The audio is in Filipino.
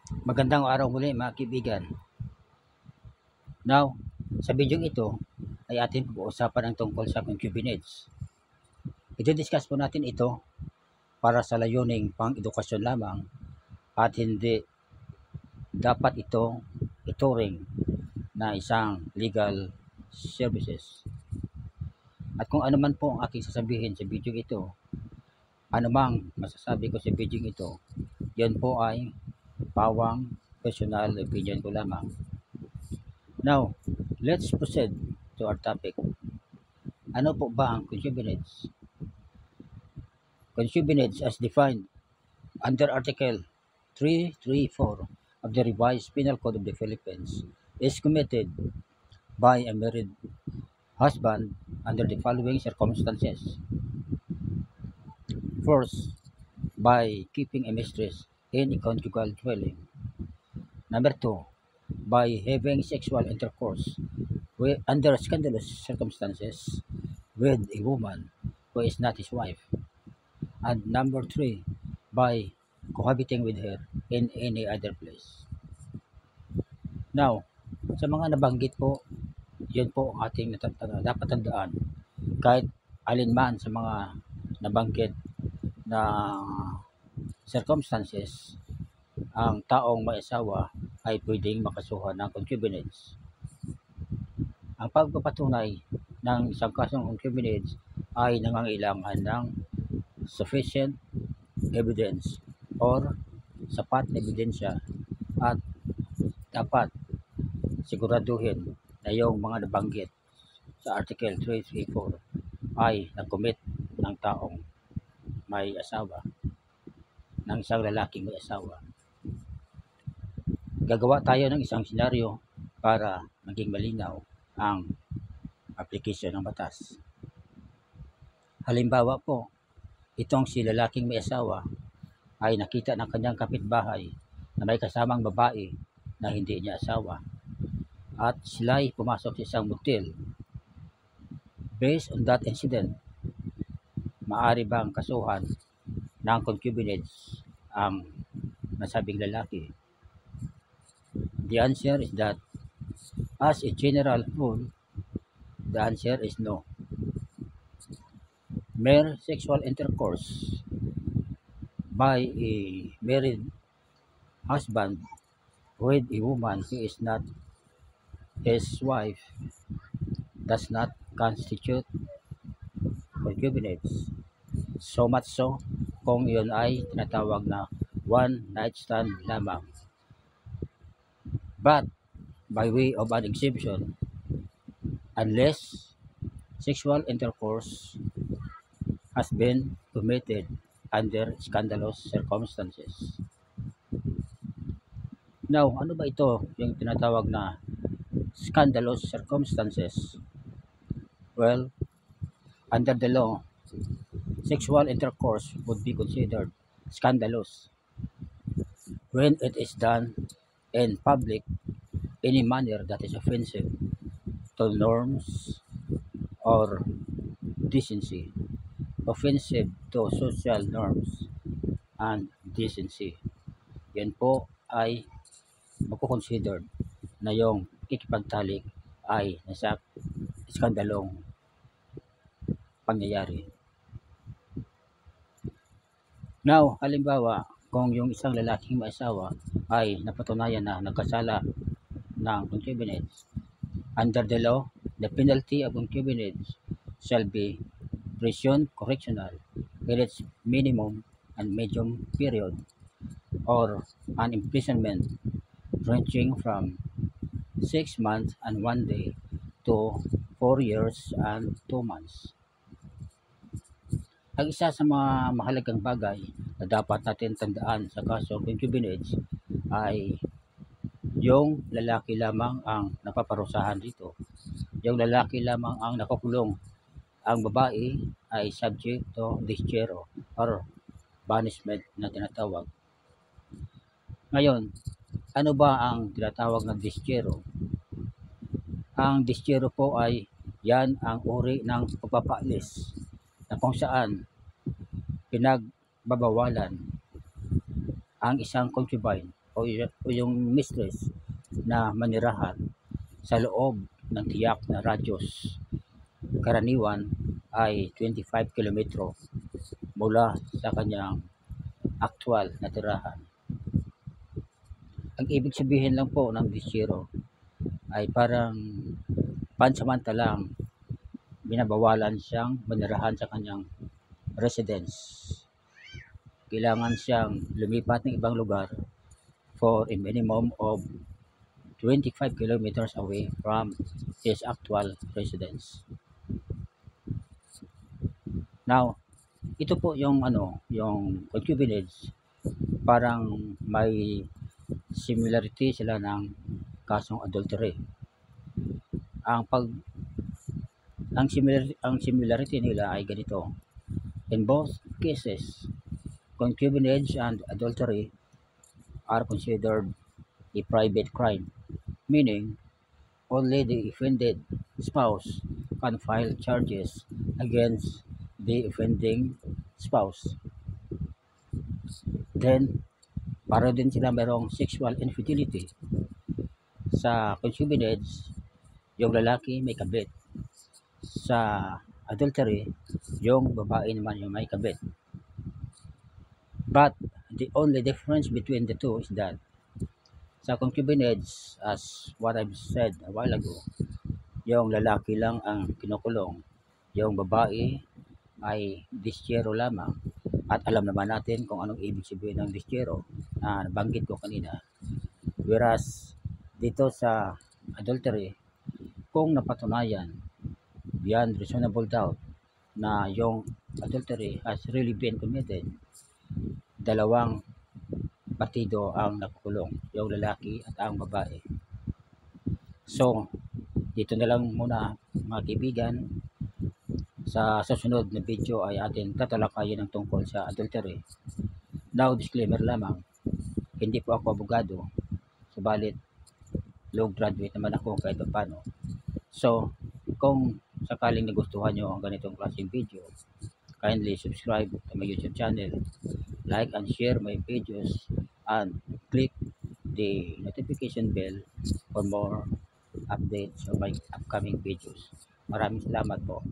Magandang araw muli mga kaibigan. Now, sa video ito ay atin pag-uusapan ang tungkol sa concubinage. I-discuss po natin ito para sa layuning pang-edukasyon lamang at hindi dapat ito ituring na isang legal services. At kung ano man po ang aking sasabihin sa video ito, anumang masasabi ko sa video ito, yan po ay pawang personal opinion ko lamang. Now, let's proceed to our topic. Ano po ba ang concubinage? Concubinage as defined under Article 334 of the Revised Penal Code of the Philippines is committed by a married husband under the following circumstances. First, by keeping a mistress in a conjugal dwelling. Number 2, by having sexual intercourse under scandalous circumstances with a woman who is not his wife. And number 3, by cohabiting with her in any other place. Now, sa mga nabanggit po, yun po ang ating dapat tandaan. Kahit alinman sa mga nabanggit na circumstances, ang taong may asawa ay pwedeng makasuhan ng concubinage. Ang pagpapatunay ng isang kasong concubinage ay nangangailangan ng sufficient evidence or sapat na ebidensya at dapat siguraduhin na yung mga nabanggit sa Article 334 ay nag-commit ng taong may asawa, ng isang lalaking may asawa. Gagawa tayo ng isang senaryo para maging malinaw ang application ng batas. Halimbawa po, itong si lalaking may asawa ay nakita ng kanyang kapitbahay na may kasamang babae na hindi niya asawa at sila'y pumasok sa isang motel. Based on that incident, maaari bang kasuhan ng concubinage ang nasabing lalaki? The answer is that, as a general rule, the answer is no. Mere sexual intercourse by a married husband with a woman who is not his wife does not constitute concubinage. So much so kung yun ay tinatawag na one night stand lamang. But by way of an exemption, unless sexual intercourse has been committed under scandalous circumstances. Now, ano ba ito yung tinatawag na scandalous circumstances? Well, under the law, sexual intercourse would be considered scandalous when it is done in public in a manner that is offensive to norms or decency, offensive to social norms and decency. Yan po ay magkukonsider na yung kikipagtalik ay nasa skandalong pangyayari. Now, halimbawa, kung yung isang lalaking may asawa ay napatunayan na nagkasala ng concubinage, under the law, the penalty of concubinage shall be prison correctional in its minimum and medium period, or an imprisonment ranging from 6 months and 1 day to 4 years and 2 months. Ang isa sa mga mahalagang bagay na dapat natin tandaan sa kaso concubinage ay yung lalaki lamang ang napaparusahan dito. Yung lalaki lamang ang nakukulong. Ang babae ay subject to desterro or banishment na tinatawag. Ngayon, ano ba ang tinatawag na desterro? Ang desterro po ay yan ang uri ng pagpapaalis na kung saan pinagbabawalan ang isang concubine o yung mistress na manirahan sa loob ng tiyak na radius, karaniwan ay 25 kilometro mula sa kanyang aktwal na tirahan. Ang ibig sabihin lang po ng disyero ay parang pansamantalang binabawalan siyang manirahan sa kanyang residence. Kailangan siyang lumipat ng ibang lugar for a minimum of 25 kilometers away from his actual residence. Now, ito po yung yung concubinage, parang may similarity sila ng kasong adultery. Ang similarity nila ay ganito. In both cases, concubinage and adultery are considered a private crime, meaning only the offended spouse can file charges against the offending spouse. Then, para din sila mayroong sexual infidelity. Sa concubinage, yung lalaki may kabit. Sa adultery, yung babae naman yung may kabit. But the only difference between the two is that sa concubinage, as what I've said a while ago, yung lalaki lang ang kinukulong, yung babae ay disyero lamang. At alam naman natin kung anong ibig sabihin ng disyero na nabanggit ko kanina. Whereas dito sa adultery, kung napatunayan beyond reasonable doubt na yung adultery has really been committed, dalawang partido ang nakukulong, yung lalaki at ang babae. So, dito na lang muna mga kaibigan. Sa susunod na video ay atin tatalakayin ang tungkol sa adultery. Now, disclaimer lamang, hindi po ako abogado, subalit law graduate naman ako kahit paano. So, kung sakaling nagustuhan nyo ang ganitong klaseng video, kindly subscribe to my YouTube channel, like and share my videos, and click the notification bell for more updates on my upcoming videos. Maraming salamat po.